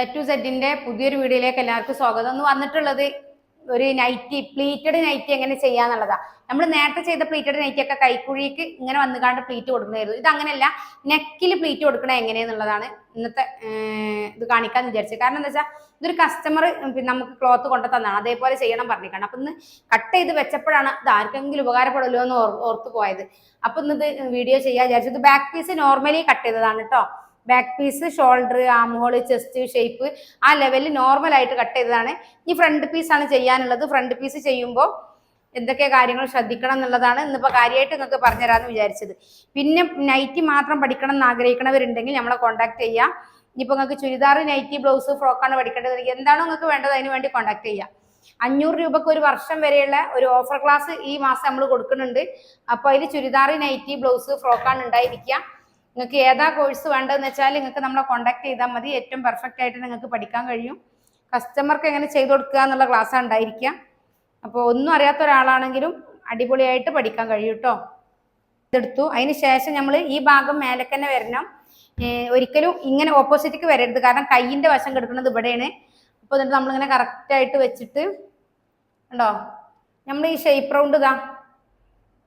A to സെഡിന്റെ പുതിയൊരു വീഡിയോയിലേക്ക് എല്ലാവർക്കും സ്വാഗതം. ഒന്ന് വന്നിട്ടുള്ളത് ഒരു നൈറ്റി, പ്ലീറ്റഡ് നൈറ്റി എങ്ങനെ ചെയ്യാന്നുള്ളതാ. നമ്മൾ നേരത്തെ ചെയ്ത പ്ലീറ്റഡ് നൈറ്റി ഒക്കെ കൈക്കുഴിക്ക് ഇങ്ങനെ വന്നുകാണ്ട് പ്ലീറ്റ് കൊടുക്കുന്നതായിരുന്നു. ഇത് അങ്ങനെയല്ല, നെക്കിൽ പ്ലീറ്റ് കൊടുക്കണത് എങ്ങനെയെന്നുള്ളതാണ് ഇന്നത്തെ ഇത് കാണിക്കാന്ന് വിചാരിച്ചത്. കാരണം എന്താ വെച്ചാൽ ഇതൊരു കസ്റ്റമർ നമുക്ക് ക്ലോത്ത് കൊണ്ടു തന്നാണ്, അതേപോലെ ചെയ്യണം പറഞ്ഞിരിക്കണം. അപ്പൊ ഇന്ന് കട്ട് ചെയ്ത് വെച്ചപ്പോഴാണ് ഇത് ആർക്കെങ്കിലും ഉപകാരപ്പെടുമല്ലോ എന്ന് ഓർത്ത് പോയത്. അപ്പൊ ഇന്ന് ഇത് വീഡിയോ ചെയ്യാൻ വിചാരിച്ചത്. ബാക്ക് പീസ് നോർമലി കട്ട് ചെയ്തതാണ് കേട്ടോ. Back piece, shoulder, arm hole, chest shape ആ ലെവലിൽ നോർമൽ ആയിട്ട് കട്ട് ചെയ്തതാണ്. ഈ ഫ്രണ്ട് പീസാണ് ചെയ്യാനുള്ളത്. ഫ്രണ്ട് പീസ് ചെയ്യുമ്പോൾ എന്തൊക്കെ കാര്യങ്ങൾ ശ്രദ്ധിക്കണം എന്നുള്ളതാണ് ഇന്നിപ്പോൾ കാര്യമായിട്ട് നിങ്ങൾക്ക് പറഞ്ഞുതരാമെന്ന് വിചാരിച്ചത്. പിന്നെ നൈറ്റി മാത്രം പഠിക്കണം എന്ന് ആഗ്രഹിക്കണവരുണ്ടെങ്കിൽ നമ്മളെ കോൺടാക്ട് ചെയ്യാം. ഇനിയിപ്പോൾ നിങ്ങൾക്ക് ചുരിദാർ, നൈറ്റി, ബ്ലൗസ്, ഫ്രോക്കാണ് പഠിക്കേണ്ടത്, എന്താണോ നിങ്ങൾക്ക് വേണ്ടത് അതിന് വേണ്ടി കോൺടാക്ട് ചെയ്യാം. 500 രൂപക്ക് ഒരു വർഷം വരെയുള്ള ഒരു ഓഫർ ക്ലാസ് ഈ മാസം നമ്മൾ കൊടുക്കുന്നുണ്ട്. അപ്പോൾ അതിൽ ചുരിദാർ, നൈറ്റി, ബ്ലൗസ്, ഫ്രോക്കാണ് ഉണ്ടായിരിക്കുക. നിങ്ങൾക്ക് ഏതാ കോഴ്സ് വേണ്ടതെന്ന് വെച്ചാൽ നിങ്ങൾക്ക് നമ്മളെ കോൺടാക്ട് ചെയ്താൽ മതി. ഏറ്റവും പെർഫെക്റ്റ് ആയിട്ട് നിങ്ങൾക്ക് പഠിക്കാൻ കഴിയും. കസ്റ്റമർക്ക് എങ്ങനെ ചെയ്ത് കൊടുക്കുക എന്നുള്ള ക്ലാസ്സാണ് ഉണ്ടായിരിക്കുക. അപ്പോൾ ഒന്നും അറിയാത്ത ഒരാളാണെങ്കിലും അടിപൊളിയായിട്ട് പഠിക്കാൻ കഴിയും കേട്ടോ. ഇതെടുത്തു. അതിന് ശേഷം നമ്മൾ ഈ ഭാഗം മേലേക്ക് തന്നെ വരണം. ഒരിക്കലും ഇങ്ങനെ ഓപ്പോസിറ്റിക്ക് വരരുത്, കാരണം കൈയിൻ്റെ വശം കിടക്കുന്നത് ഇവിടെയാണ്. അപ്പോൾ എന്നിട്ട് നമ്മളിങ്ങനെ കറക്റ്റായിട്ട് വെച്ചിട്ട് ഉണ്ടോ, നമ്മൾ ഈ ഷേപ്പ് റൗണ്ട് ഇതാ,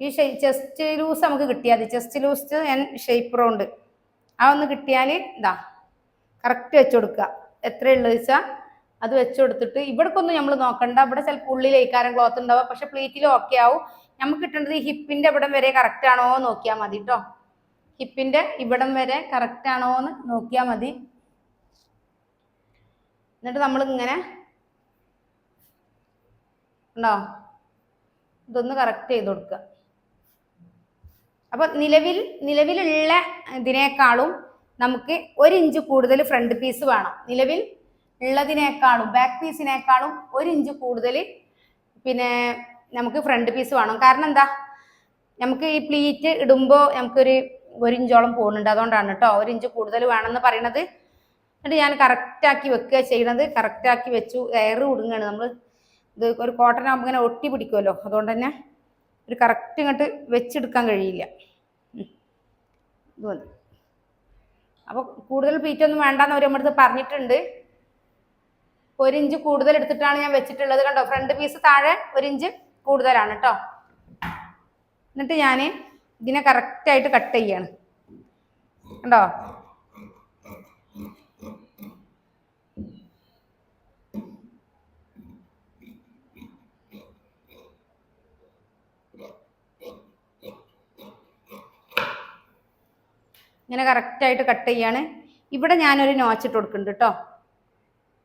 ഈ ചെസ്റ്റ് ലൂസ് നമുക്ക് കിട്ടിയാൽ മതി. ചെസ്റ്റ് ലൂസ് ഷേപ്പ് റൗണ്ട് ആ ഒന്ന് കിട്ടിയാൽ ഇതാ കറക്റ്റ് വെച്ച് കൊടുക്കുക. എത്രയുള്ളത് വെച്ചാൽ അത് വെച്ച് കൊടുത്തിട്ട് ഇവിടേക്കൊന്നും നമ്മൾ നോക്കണ്ട. ഇവിടെ ചിലപ്പോൾ ഉള്ളിലേക്കാരം ക്ലോത്ത് ഉണ്ടാവുക, പക്ഷെ പ്ലീറ്റിൽ ഓക്കെ ആവും. നമുക്ക് കിട്ടേണ്ടത് ഈ ഹിപ്പിൻ്റെ ഇവിടം വരെ കറക്റ്റ് ആണോ എന്ന് നോക്കിയാൽ മതി കേട്ടോ. ഹിപ്പിൻ്റെ ഇവിടം വരെ കറക്റ്റ് ആണോ എന്ന് നോക്കിയാൽ മതി. എന്നിട്ട് നമ്മൾ ഇങ്ങനെ ഉണ്ടോ ഇതൊന്ന് കറക്റ്റ് ചെയ്ത് കൊടുക്കുക. അപ്പൊ നിലവിലുള്ള ഇതിനേക്കാളും നമുക്ക് 1 ഇഞ്ച് കൂടുതൽ ഫ്രണ്ട് പീസ് വേണം. നിലവിൽ ഉള്ളതിനേക്കാളും ബാക്ക് പീസിനേക്കാളും 1 ഇഞ്ച് കൂടുതൽ പിന്നെ നമുക്ക് ഫ്രണ്ട് പീസ് വേണം. കാരണം എന്താ, നമുക്ക് ഈ പ്ലീറ്റ് ഇടുമ്പോൾ നമുക്കൊരു 1 ഇഞ്ചോളം പോകുന്നുണ്ട്, അതുകൊണ്ടാണ് കേട്ടോ 1 ഇഞ്ച് കൂടുതൽ വേണമെന്ന് പറയണത്. എന്നിട്ട് ഞാൻ കറക്റ്റാക്കി വെക്കുക ചെയ്യണത്. കറക്റ്റാക്കി വെച്ചു. എയർ കുടുങ്ങുകയാണ്. നമ്മൾ ഇത് ഒരു കോട്ടൺ ആകുമ്പോൾ ഇങ്ങനെ ഒട്ടി പിടിക്കുമല്ലോ, അതുകൊണ്ട് തന്നെ ഒരു കറക്റ്റ് ഇങ്ങോട്ട് വെച്ചെടുക്കാൻ കഴിയില്ല. ഇത് മതി. അപ്പോൾ കൂടുതൽ പ്ലീറ്റൊന്നും വേണ്ടെന്ന് അവർ നമ്മുടെ അടുത്ത് പറഞ്ഞിട്ടുണ്ട്. 1 ഇഞ്ച് കൂടുതൽ എടുത്തിട്ടാണ് ഞാൻ വെച്ചിട്ടുള്ളത്. കണ്ടോ, ഫ്രണ്ട് പീസ് താഴെ 1 ഇഞ്ച് കൂടുതലാണ് കേട്ടോ. എന്നിട്ട് ഞാൻ ഇതിനെ കറക്റ്റായിട്ട് കട്ട് ചെയ്യാണ്. കണ്ടോ, ഇങ്ങനെ കറക്റ്റായിട്ട് കട്ട് ചെയ്യാണ്. ഇവിടെ ഞാനൊരു നോച്ചിട്ട് കൊടുക്കുന്നുണ്ട് കേട്ടോ.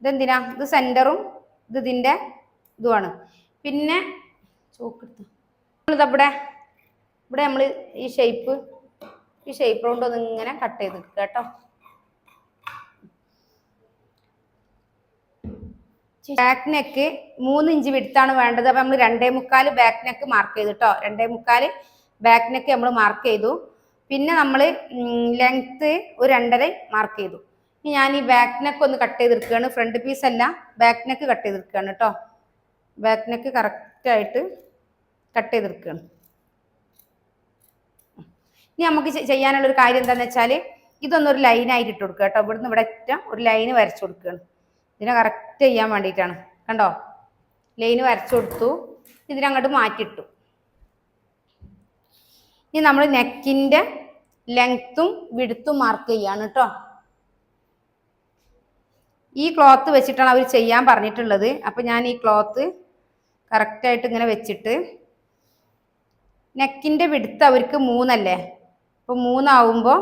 ഇതെന്തിനാ, ഇത് സെൻറ്ററും ഇത് ഇതിൻ്റെ ഇതുമാണ്. പിന്നെ ചോക്കെടുത്തു ഇവിടെ നമ്മൾ ഈ ഷേപ്പ് റൗണ്ട് ഒന്ന് ഇങ്ങനെ കട്ട് ചെയ്തെടുക്കുക കേട്ടോ. ബാക്ക് നെക്ക് 3 ഇഞ്ച് വിടുത്താണ് വേണ്ടത്. അപ്പം നമ്മൾ 2.25 ബാക്ക് നെക്ക് മാർക്ക് ചെയ്തു കേട്ടോ. 2.25 ബാക്ക് നെക്ക് നമ്മൾ മാർക്ക് ചെയ്തു. പിന്നെ നമ്മൾ ലെങ്ത്ത് ഒരു 2.5 മാർക്ക് ചെയ്തു. ഇനി ഞാൻ ഈ ബാക്ക് നെക്ക് ഒന്ന് കട്ട് ചെയ്തെടുക്കുകയാണ്. ഫ്രണ്ട് പീസ് അല്ല, ബാക്ക് നെക്ക് കട്ട് ചെയ്തെടുക്കുകയാണ് കേട്ടോ. ബാക്ക് നെക്ക് കറക്റ്റായിട്ട് കട്ട് ചെയ്തെടുക്കുകയാണ്. ഇനി നമുക്ക് ചെയ്യാനുള്ളൊരു കാര്യം എന്താണെന്ന് വെച്ചാൽ ഇതൊന്നൊരു ലൈനായിട്ട് ഇട്ട് കൊടുക്കുക കേട്ടോ. ഇവിടുന്ന് ഇവിടെ ഒരു ലൈന് വരച്ചു കൊടുക്കുകയാണ്. ഇതിനെ കറക്റ്റ് ചെയ്യാൻ വേണ്ടിയിട്ടാണ്. കണ്ടോ, ലൈന് വരച്ചു കൊടുത്തു. ഇതിനങ്ങോട്ട് മാറ്റിയിട്ടു. ഇനി നമ്മൾ നെക്കിൻ്റെ ലെങ്ത്തും വിഡ്ത്തും മാർക്ക് ചെയ്യാണ് കേട്ടോ. ഈ ക്ലോത്ത് വെച്ചിട്ടാണ് അവർ ചെയ്യാൻ പറഞ്ഞിട്ടുള്ളത്. അപ്പം ഞാൻ ഈ ക്ലോത്ത് കറക്റ്റായിട്ട് ഇങ്ങനെ വെച്ചിട്ട്, നെക്കിൻ്റെ വിഡ്ത്ത് അവർക്ക് 3 അല്ലേ, അപ്പോൾ 3 ആവുമ്പോൾ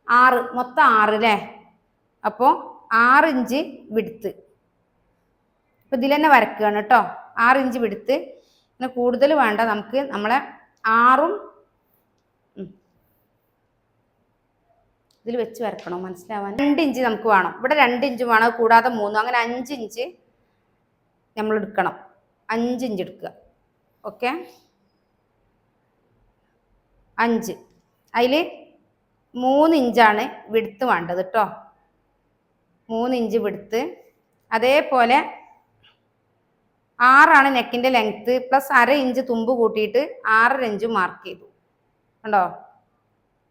6, മൊത്തം 6 അല്ലേ. അപ്പോൾ 6 ഇഞ്ച് വിഡ്ത്ത്. അപ്പോൾ ഇതിൽ തന്നെ വരക്കുകയാണ് കേട്ടോ. 6 ഇഞ്ച് വിഡ്ത്ത്. പിന്നെ കൂടുതൽ വേണ്ട, നമുക്ക് നമ്മളെ 6ഉം ഇതിൽ വെച്ച് വരക്കണോ മനസ്സിലാവാൻ. 2 ഇഞ്ച് നമുക്ക് വേണം. ഇവിടെ 2 ഇഞ്ച് വേണം, കൂടാതെ 3, അങ്ങനെ 5 ഇഞ്ച് നമ്മൾ എടുക്കണം. 5 ഇഞ്ച് എടുക്കുക. ഓക്കെ, 5. അതിൽ 3 ഇഞ്ചാണ് വിഡ്ത്ത് വേണ്ടത് കേട്ടോ. 3 ഇഞ്ച് വിഡ്ത്ത്. അതേപോലെ 6ആണ് നെക്കിൻ്റെ ലെങ്ത്ത്, പ്ലസ് 1/2 ഇഞ്ച് തുമ്പ് കൂട്ടിയിട്ട് 6.5 ഇഞ്ച് മാർക്ക് ചെയ്തു. കണ്ടോ,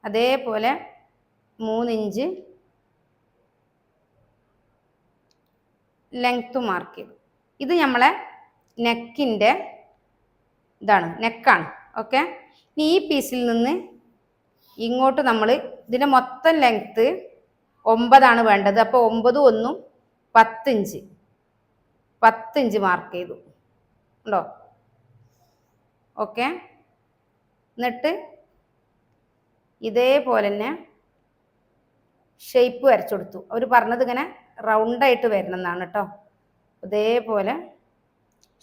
അതേപോലെ 3 ഇഞ്ച് ലെങ്ത്തും മാർക്ക് ചെയ്തു. ഇത് നമ്മളെ നെക്കിൻ്റെ ഇതാണ്, നെക്കാണ്. ഓക്കെ, ഇനി ഈ പീസിൽ നിന്ന് ഇങ്ങോട്ട് നമ്മൾ ഇതിൻ്റെ മൊത്തം ലെങ്ത്ത് 9 വേണ്ടത്. അപ്പോൾ 9 1 10 ഇഞ്ച്, 10 ഇഞ്ച് മാർക്ക് ചെയ്തു ഉണ്ടോ. ഓക്കെ, എന്നിട്ട് ഇതേപോലെ തന്നെ ഷേപ്പ് വരച്ചു കൊടുത്തു. അവർ പറഞ്ഞത് ഇങ്ങനെ റൗണ്ടായിട്ട് വരണം എന്നാണ് കേട്ടോ. ഇതേപോലെ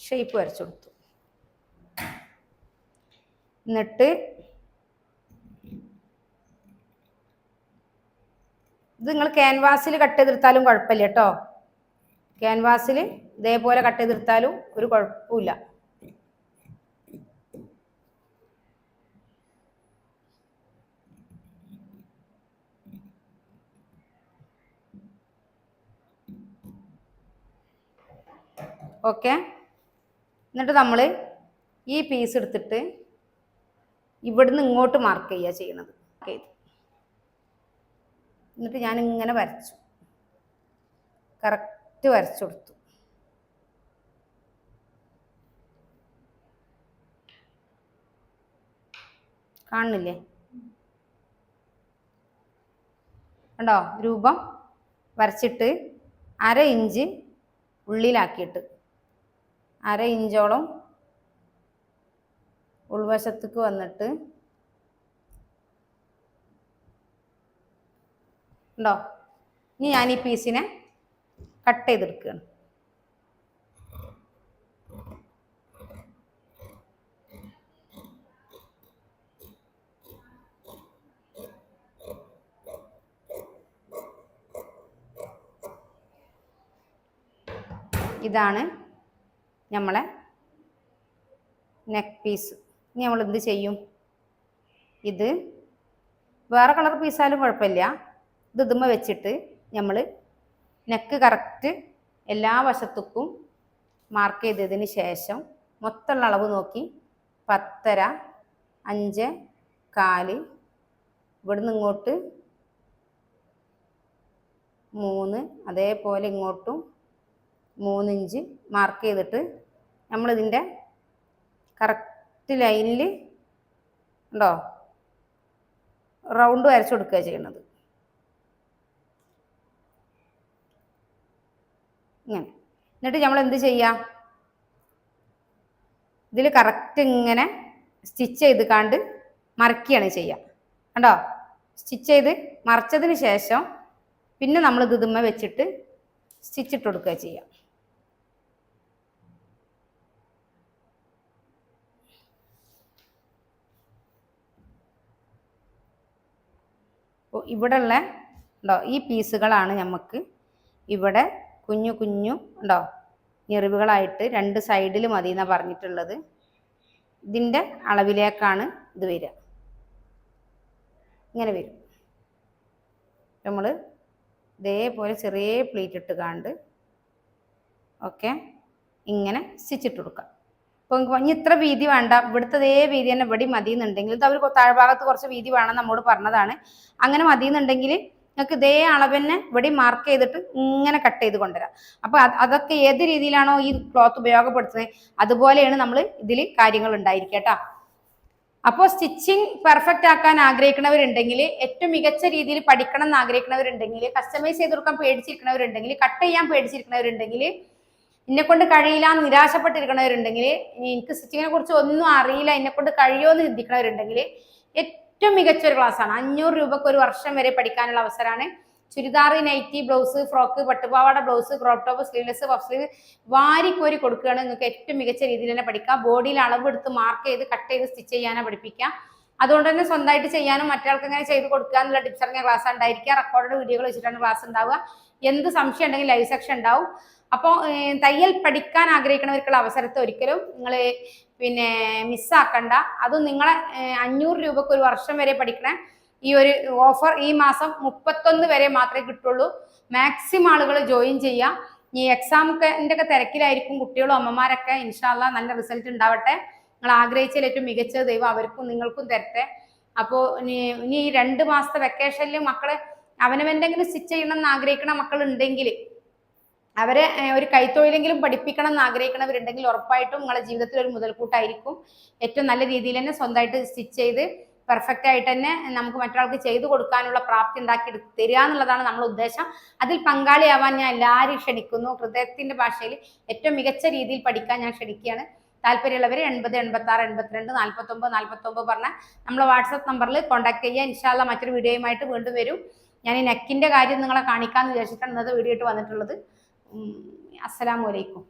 ഷേപ്പ് വരച്ചു കൊടുത്തു. എന്നിട്ട് ഇത് നിങ്ങൾ ക്യാൻവാസിൽ കട്ട് ചെയ്തെടുത്താലും കുഴപ്പമില്ല കേട്ടോ. ക്യാൻവാസിൽ ഇതേപോലെ കട്ട് ചെയ്തെടുത്താലും ഒരു കുഴപ്പമില്ല. ഓക്കെ, എന്നിട്ട് നമ്മൾ ഈ പീസ് എടുത്തിട്ട് ഇവിടുന്ന് ഇങ്ങോട്ട് മാർക്ക് ചെയ്യുക ചെയ്യണത്. എന്നിട്ട് ഞാൻ ഇങ്ങനെ വരച്ചു, കറക്റ്റ് വരച്ചു കൊടുത്തു. കാണുന്നില്ലേ? കണ്ടോ? രൂപം വരച്ചിട്ട് 1/2 ഇഞ്ച് ഉള്ളിലാക്കിയിട്ട് 1/2 ഇഞ്ചോളം ഉൾവശത്തേക്ക് വന്നിട്ട് ഉണ്ടോ. ഇനി ഞാൻ ഈ പീസിനെ കട്ട് ചെയ്തെടുക്കുകയാണ്. ഇതാണ് നമ്മളെ നെക്ക് പീസ്. ഇനി നമ്മൾ എന്ത് ചെയ്യും? ഇത് വേറെ കളർ പീസായാലും കുഴപ്പമില്ല. ഇത് ഇതുമ്മ വെച്ചിട്ട് നമ്മൾ നെക്ക് കറക്റ്റ് എല്ലാ വശത്തേക്കും മാർക്ക് ചെയ്തതിന് ശേഷം മൊത്തമുള്ള അളവ് നോക്കി 10.5 5.25 ഇവിടുന്ന് ഇങ്ങോട്ട് 3, അതേപോലെ ഇങ്ങോട്ടും 3 ഇഞ്ച് മാർക്ക് ചെയ്തിട്ട് നമ്മളിതിൻ്റെ കറക്റ്റ് ലൈനിൽ ഉണ്ടോ റൗണ്ട് വരച്ചു കൊടുക്കുക ചെയ്യുന്നത്. ഇങ്ങനെ. എന്നിട്ട് നമ്മൾ എന്ത് ചെയ്യാം? ഇതിൽ കറക്റ്റ് ഇങ്ങനെ സ്റ്റിച്ച് ചെയ്ത് കാണ്ട് മറക്കുകയാണ് ചെയ്യുക. കണ്ടോ? സ്റ്റിച്ച് ചെയ്ത് മറച്ചതിന് ശേഷം പിന്നെ നമ്മൾ ഇതുമ്മ വെച്ചിട്ട് സ്റ്റിച്ച് ഇട്ട് കൊടുക്കുക ചെയ്യാം. ഇവിടെ ഉള്ള ഉണ്ടോ ഈ പീസുകളാണ് നമുക്ക് ഇവിടെ കുഞ്ഞു കുഞ്ഞു ഉണ്ടോ ഞെറിവുകളായിട്ട് 2 സൈഡിൽ മതി എന്നാണ് പറഞ്ഞിട്ടുള്ളത്. ഇതിൻ്റെ അളവിലേക്കാണ് ഇത് വരിക. ഇങ്ങനെ വരും. നമ്മൾ ഇതേപോലെ ചെറിയ പ്ലീറ്റ് ഇട്ട് കാണ്ട് ഓക്കെ ഇങ്ങനെ സ്റ്റിച്ചിട്ട് കൊടുക്കാം. അപ്പോൾ ഇനി ഇത്ര വീതി വേണ്ട, ഇവിടുത്തെ അതേ വീതി തന്നെ ഇവിടെ മതി എന്നുണ്ടെങ്കിൽ, ഇത് അവർ താഴ്ഭാഗത്ത് കുറച്ച് വീതി വേണം നമ്മോട് പറഞ്ഞതാണ്. അങ്ങനെ മതി എന്നുണ്ടെങ്കിൽ നിങ്ങൾക്ക് ഇതേ അളവ് തന്നെ ഇവിടെ മാർക്ക് ചെയ്തിട്ട് ഇങ്ങനെ കട്ട് ചെയ്ത് കൊണ്ടുവരാം. അപ്പോൾ അതൊക്കെ ഏത് രീതിയിലാണോ ഈ ക്ലോത്ത് ഉപയോഗപ്പെടുത്തുന്നത് അതുപോലെയാണ് നമ്മൾ ഇതിൽ കാര്യങ്ങൾ ഉണ്ടായിരിക്കുക കേട്ടോ. അപ്പോൾ സ്റ്റിച്ചിങ് പെർഫെക്റ്റ് ആക്കാൻ ആഗ്രഹിക്കുന്നവരുണ്ടെങ്കിൽ, ഏറ്റവും മികച്ച രീതിയിൽ പഠിക്കണം എന്ന് ആഗ്രഹിക്കുന്നവരുണ്ടെങ്കിൽ, കസ്റ്റമൈസ് ചെയ്ത് കൊടുക്കാൻ പേടിച്ചിരിക്കുന്നവരുണ്ടെങ്കിൽ, കട്ട് ചെയ്യാൻ പേടിച്ചിരിക്കുന്നവരുണ്ടെങ്കിൽ, എന്നെക്കൊണ്ട് കഴിയില്ല നിരാശപ്പെട്ടിരിക്കുന്നവരുണ്ടെങ്കിൽ, എനിക്ക് സ്റ്റിച്ചിങ്ങിനെ കുറിച്ച് ഒന്നും അറിയില്ല എന്നെക്കൊണ്ട് കഴിയുമോ എന്ന് ചിന്തിക്കുന്നവരുണ്ടെങ്കിൽ, ഏറ്റവും മികച്ച ഒരു ക്ലാസ്സാണ്. 500 രൂപക്ക് 1 വർഷം വരെ പഠിക്കാനുള്ള അവസരമാണ്. ചുരിദാർ, നൈറ്റി, ബ്ലൗസ്, ഫ്രോക്ക്, പട്ടുപാവാട, blouse, crop top, sleeveless, puff sleeve വാരിക്കോരി കൊടുക്കുകയാണ്. നിങ്ങൾക്ക് ഏറ്റവും മികച്ച രീതിയിൽ തന്നെ പഠിക്കാം. ബോഡിയിൽ അളവെടുത്ത് മാർക്ക് ചെയ്ത് കട്ട് ചെയ്ത് സ്റ്റിച്ച് ചെയ്യാനാണ് പഠിപ്പിക്കാം. അതുകൊണ്ട് തന്നെ സ്വന്തമായിട്ട് ചെയ്യാനും മറ്റൊരാൾക്ക് എങ്ങനെ ചെയ്ത് കൊടുക്കുക എന്നുള്ള ടിപ്സ് ഇറങ്ങിയ ക്ലാസ് ഉണ്ടായിരിക്കുക. റെക്കോർഡ് വീഡിയോകൾ വെച്ചിട്ടാണ് ക്ലാസ് ഉണ്ടാവുക. എന്ത് സംശയം ഉണ്ടെങ്കിൽ ലൈവ് സെക്ഷൻ ഉണ്ടാവും. അപ്പോൾ തയ്യൽ പഠിക്കാൻ ആഗ്രഹിക്കുന്നവർക്കുള്ള അവസരത്തെ ഒരിക്കലും നിങ്ങൾ മിസ്സാക്കണ്ട. അതും നിങ്ങളെ 500 രൂപക്ക് 1 വർഷം വരെ പഠിക്കണ ഈ ഒരു ഓഫർ ഈ മാസം 31 വരെ മാത്രമേ കിട്ടുള്ളൂ. മാക്സിമം ആളുകൾ ജോയിൻ ചെയ്യാം. ഈ എക്സാമൊക്കെ തിരക്കിലായിരിക്കും കുട്ടികളും അമ്മമാരൊക്കെ. ഇൻഷാല്ലാ നല്ല റിസൾട്ട് ഉണ്ടാവട്ടെ. നിങ്ങൾ ആഗ്രഹിച്ചതിൽ ഏറ്റവും മികച്ചത് ദൈവം അവർക്കും നിങ്ങൾക്കും തരട്ടെ. അപ്പോൾ ഇനി ഈ 2 മാസത്തെ വെക്കേഷനിൽ മക്കള് അവനവെന്തെങ്കിലും സ്റ്റിച്ച് ചെയ്യണം എന്ന് ആഗ്രഹിക്കുന്ന മക്കൾ ഉണ്ടെങ്കിൽ അവരെ ഒരു കൈത്തൊഴിലെങ്കിലും പഠിപ്പിക്കണം എന്ന് ആഗ്രഹിക്കണവരുണ്ടെങ്കിൽ ഉറപ്പായിട്ടും നിങ്ങളുടെ ജീവിതത്തിൽ ഒരു മുതൽക്കൂട്ടായിരിക്കും. ഏറ്റവും നല്ല രീതിയിൽ തന്നെ സ്വന്തമായിട്ട് സ്റ്റിച്ച് ചെയ്ത് പെർഫെക്റ്റ് ആയിട്ട് തന്നെ നമുക്ക് മറ്റൊരാൾക്ക് ചെയ്തു കൊടുക്കാനുള്ള പ്രാപ്തി ഉണ്ടാക്കി തരിക എന്നുള്ളതാണ് നമ്മുടെ ഉദ്ദേശം. അതിൽ പങ്കാളിയാവാൻ ഞാൻ എല്ലാവരും ക്ഷണിക്കുന്നു. ഹൃദയത്തിന്റെ ഭാഷയിൽ ഏറ്റവും മികച്ച രീതിയിൽ പഠിക്കാൻ ഞാൻ ക്ഷണിക്കുകയാണ്. താല്പര്യമുള്ളവർ 80 86 82 49 49 പറഞ്ഞ നമ്മളെ വാട്സപ്പ് നമ്പറിൽ കോൺടാക്ട് ചെയ്യുക. ഇൻഷാ അല്ലാഹ് മറ്റൊരു വീഡിയോയുമായിട്ട് വീണ്ടും വരും. ഞാൻ ഈ നെക്കിന്റെ കാര്യം നിങ്ങളെ കാണിക്കാമെന്ന് വിചാരിച്ചിട്ടാണ് ഇന്നത്തെ വീഡിയോ ആയിട്ട് വന്നിട്ടുള്ളത്. അസ്സലാമു അലൈക്കും.